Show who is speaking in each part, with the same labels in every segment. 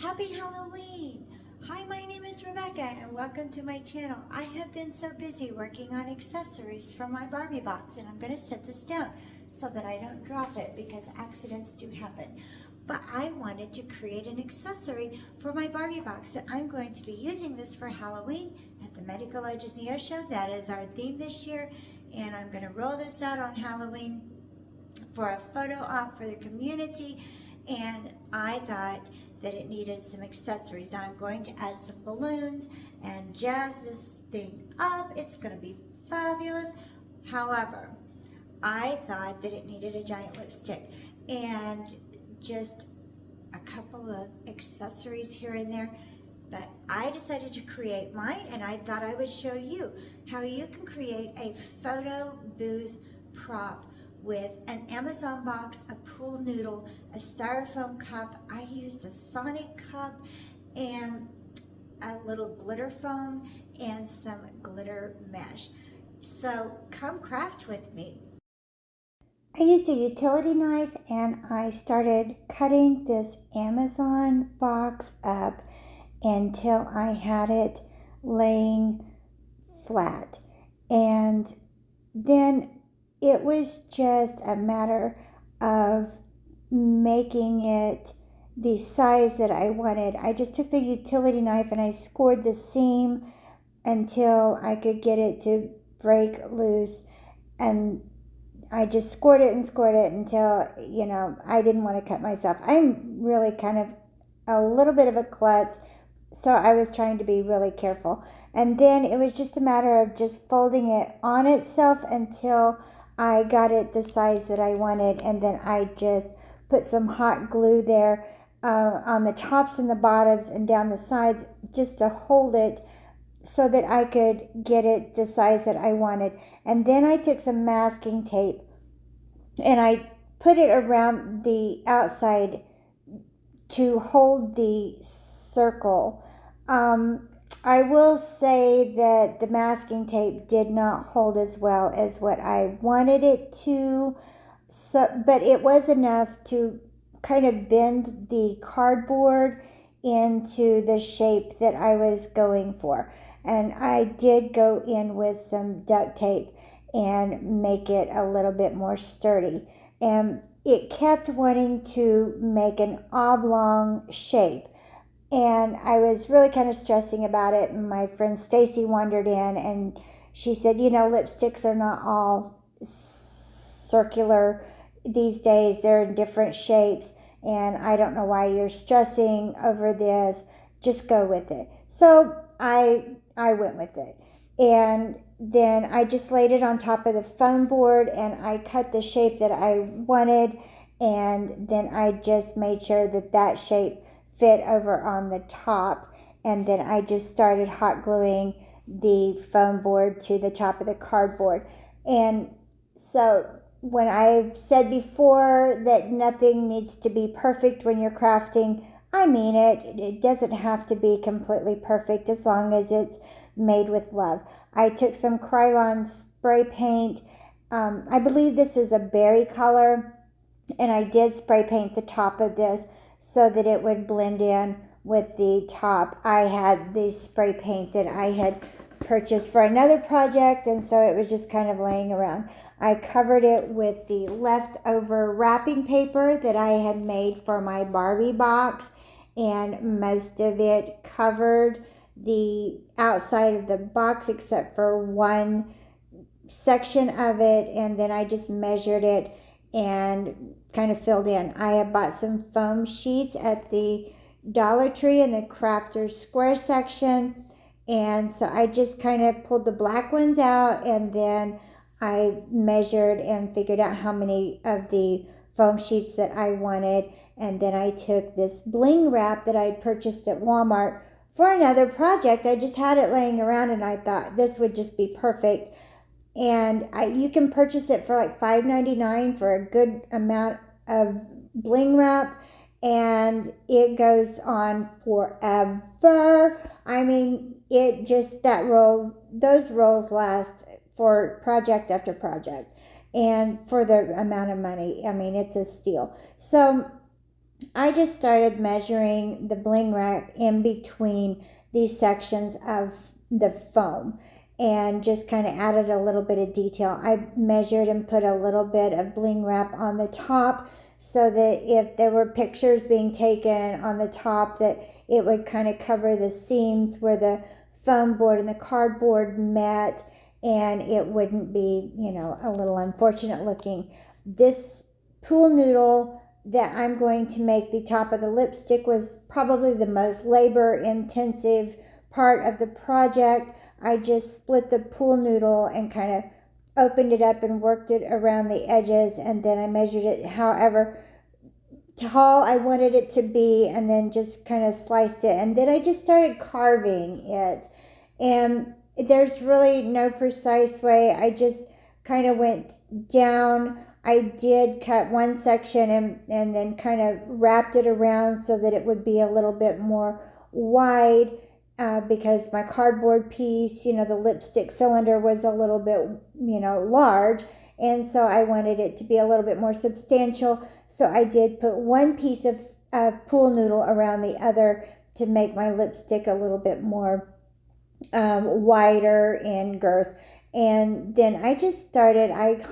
Speaker 1: Happy Halloween! Hi, my name is Rebecca and welcome to my channel. I have been so busy working on accessories for my Barbie box, and I'm going to set this down so that I don't drop it because accidents do happen. But I wanted to create an accessory for my Barbie box that I'm going to be using this for Halloween at the Medical Legends Neo Show. That is our theme this year, and I'm going to roll this out on Halloween for a photo op for the community, and I thought that it needed some accessories. Now I'm going to add some balloons and jazz this thing up. It's going to be fabulous. However, I thought that it needed a giant lipstick and just a couple of accessories here and there. But I decided to create mine, and I thought I would show you how you can create a photo booth prop with an Amazon box, a pool noodle, a styrofoam cup. I used a Sonic cup and a little glitter foam and some glitter mesh. So come craft with me. I used a utility knife and I started cutting this Amazon box up until I had it laying flat. And then it was just a matter of making it the size that I wanted. I just took the utility knife and I scored the seam until I could get it to break loose. And I just scored it until, I didn't want to cut myself. I'm really kind of a little bit of a klutz, so I was trying to be really careful. And then it was just a matter of just folding it on itself until I got it the size that I wanted, and then I just put some hot glue there on the tops and the bottoms and down the sides just to hold it so that I could get it the size that I wanted. And then I took some masking tape and I put it around the outside to hold the circle. I will say that the masking tape did not hold as well as what I wanted it to, but it was enough to kind of bend the cardboard into the shape that I was going for. And I did go in with some duct tape and make it a little bit more sturdy. And it kept wanting to make an oblong shape. And I was really kind of stressing about it. And my friend Stacy wandered in and she said, lipsticks are not all circular these days. They're in different shapes. And I don't know why you're stressing over this. Just go with it. So I went with it. And then I just laid it on top of the foam board and I cut the shape that I wanted. And then I just made sure that that shape fit over on the top, and then I just started hot gluing the foam board to the top of the cardboard. And so when I've said before that nothing needs to be perfect when you're crafting, I mean it. It doesn't have to be completely perfect as long as it's made with love. I took some Krylon spray paint. I believe this is a berry color, and I did spray paint the top of this so that it would blend in with the top. I had the spray paint that I had purchased for another project, and so it was just kind of laying around. I covered it with the leftover wrapping paper that I had made for my Barbie box, and most of it covered the outside of the box except for one section of it, and then I just measured it and kind of filled in. I had bought some foam sheets at the Dollar Tree in the Crafters Square section, and so I just kind of pulled the black ones out, and then I measured and figured out how many of the foam sheets that I wanted, and then I took this bling wrap that I purchased at Walmart for another project. I just had it laying around and I thought this would just be perfect. And you can purchase it for like $5.99 for a good amount of bling wrap, and it goes on forever. I mean, those rolls last for project after project, and for the amount of money, I mean, it's a steal. So I just started measuring the bling wrap in between these sections of the foam and just kind of added a little bit of detail. I measured and put a little bit of bling wrap on the top so that if there were pictures being taken on the top, that it would kind of cover the seams where the foam board and the cardboard met, and it wouldn't be, a little unfortunate looking. This pool noodle that I'm going to make the top of the lipstick was probably the most labor intensive part of the project. I just split the pool noodle and kind of opened it up and worked it around the edges, and then I measured it however tall I wanted it to be, and then just kind of sliced it, and then I just started carving it. And there's really no precise way. I just kind of went down. I did cut one section and then kind of wrapped it around so that it would be a little bit more wide, because my cardboard piece, the lipstick cylinder was a little bit, large. And so I wanted it to be a little bit more substantial. So I did put one piece of pool noodle around the other to make my lipstick a little bit more wider in girth. And then I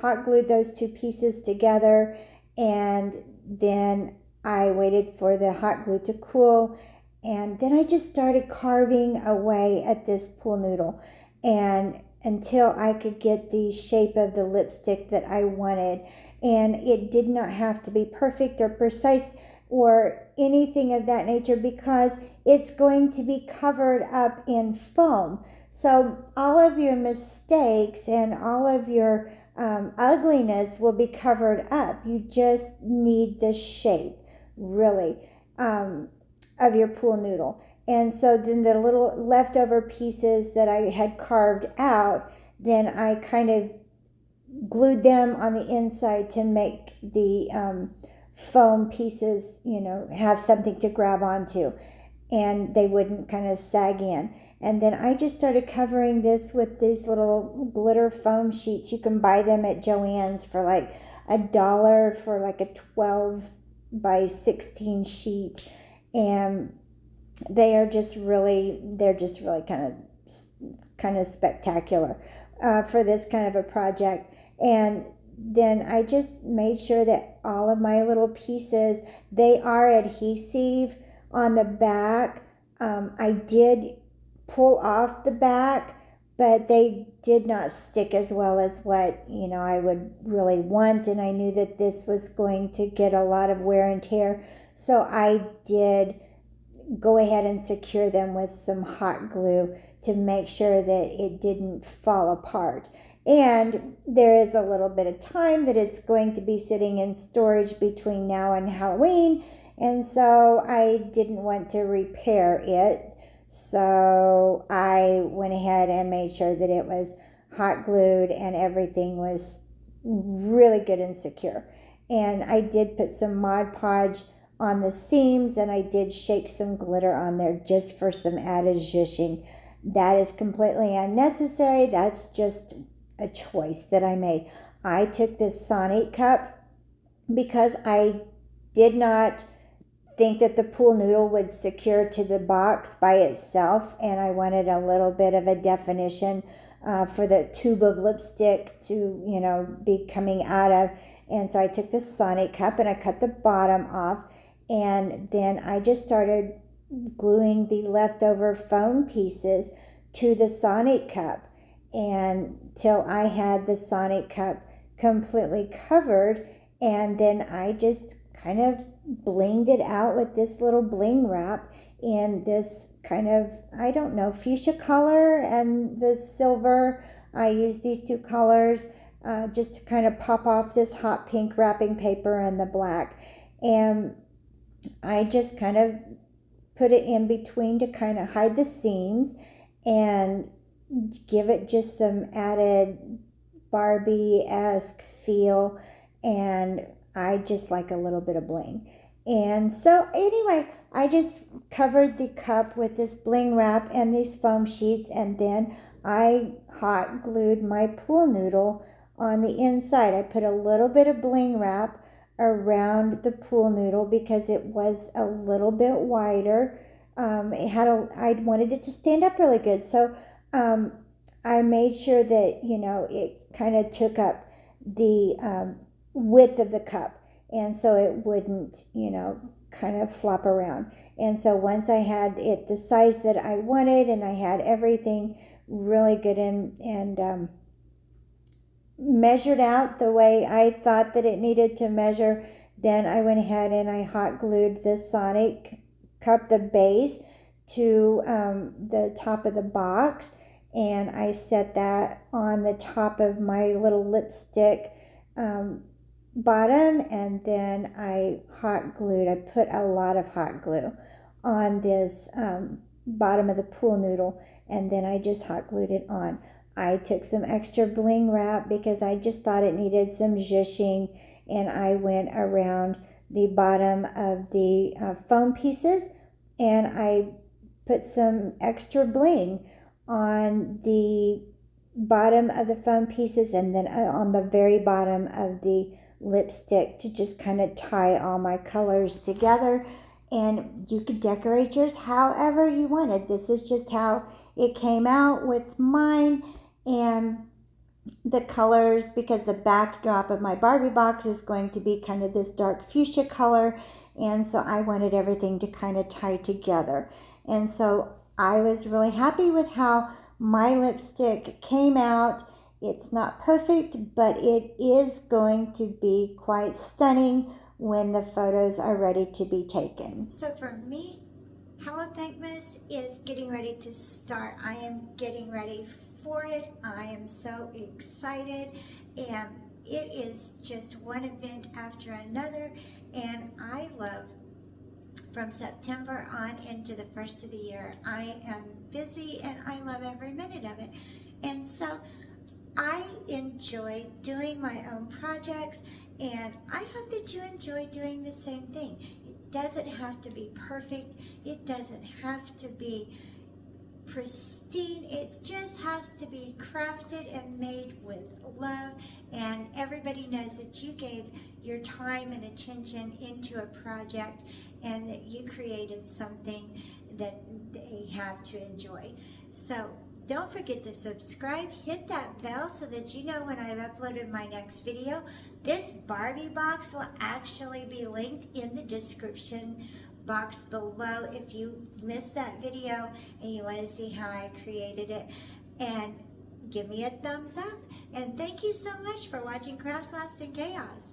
Speaker 1: hot glued those two pieces together, and then I waited for the hot glue to cool, and then I just started carving away at this pool noodle, and until I could get the shape of the lipstick that I wanted. And it did not have to be perfect or precise or anything of that nature, because it's going to be covered up in foam. So all of your mistakes and all of your ugliness will be covered up. You just need the shape, really, of your pool noodle. And so then the little leftover pieces that I had carved out, then I kind of glued them on the inside to make the foam pieces, have something to grab onto, and they wouldn't kind of sag in. And then I just started covering this with these little glitter foam sheets. You can buy them at Joann's for like $1 for like a 12 by 16 sheet. And they're just really kind of spectacular for this kind of a project. And then I just made sure that all of my little pieces, they are adhesive on the back. I did pull off the back, but they did not stick as well as what I would really want, and I knew that this was going to get a lot of wear and tear, so I did go ahead and secure them with some hot glue to make sure that it didn't fall apart. And there is a little bit of time that it's going to be sitting in storage between now and Halloween, and so I didn't want to repair it. So I went ahead and made sure that it was hot glued and everything was really good and secure. And I did put some Mod Podge on the seams, and I did shake some glitter on there just for some added zhuzhing. That is completely unnecessary. That's just a choice that I made. I took this Sonic cup because I did not think that the pool noodle would secure to the box by itself, and I wanted a little bit of a definition for the tube of lipstick to be coming out of. And so I took this Sonic cup and I cut the bottom off, and then I just started gluing the leftover foam pieces to the Sonic cup, and till I had the Sonic cup completely covered. And then I just kind of blinged it out with this little bling wrap in this kind of, I don't know, fuchsia color and the silver. I used these two colors just to kind of pop off this hot pink wrapping paper and the black. And I just kind of put it in between to kind of hide the seams and give it just some added Barbie-esque feel. And I just like a little bit of bling. And so anyway, I just covered the cup with this bling wrap and these foam sheets, and then I hot glued my pool noodle on the inside. I put a little bit of bling wrap around the pool noodle because it was a little bit wider. I wanted it to stand up really good. So I made sure that, it kind of took up the width of the cup. And so it wouldn't, kind of flop around. And so once I had it the size that I wanted and I had everything really good and measured out the way I thought that it needed to measure, then I went ahead and I hot glued the Sonic cup, the base, to the top of the box, and I set that on the top of my little lipstick bottom, and then I put a lot of hot glue on this bottom of the pool noodle, and then I just hot glued it on. I took some extra bling wrap because I just thought it needed some zhuzhing, and I went around the bottom of the foam pieces, and I put some extra bling on the bottom of the foam pieces and then on the very bottom of the lipstick to just kind of tie all my colors together. And you could decorate yours however you wanted. This is just how it came out with mine. And the colors, because the backdrop of my Barbie box is going to be kind of this dark fuchsia color, and so I wanted everything to kind of tie together. And so I was really happy with how my lipstick came out. It's not perfect, but it is going to be quite stunning when the photos are ready to be taken. So for me, Halloweenmas is getting ready to start. I am getting ready for it. I am so excited, and it is just one event after another, and I love from September on into the first of the year. I am busy and I love every minute of it, and so I enjoy doing my own projects, and I hope that you enjoy doing the same thing. It doesn't have to be perfect. It doesn't have to be pristine. It just has to be crafted and made with love, and everybody knows that you gave your time and attention into a project and that you created something that they have to enjoy. So don't forget to subscribe, hit that bell so that you know when I've uploaded my next video. This Barbie box will actually be linked in the description box below if you missed that video and you want to see how I created it. And give me a thumbs up. And thank you so much for watching Crafts, Laughs, and Chaos.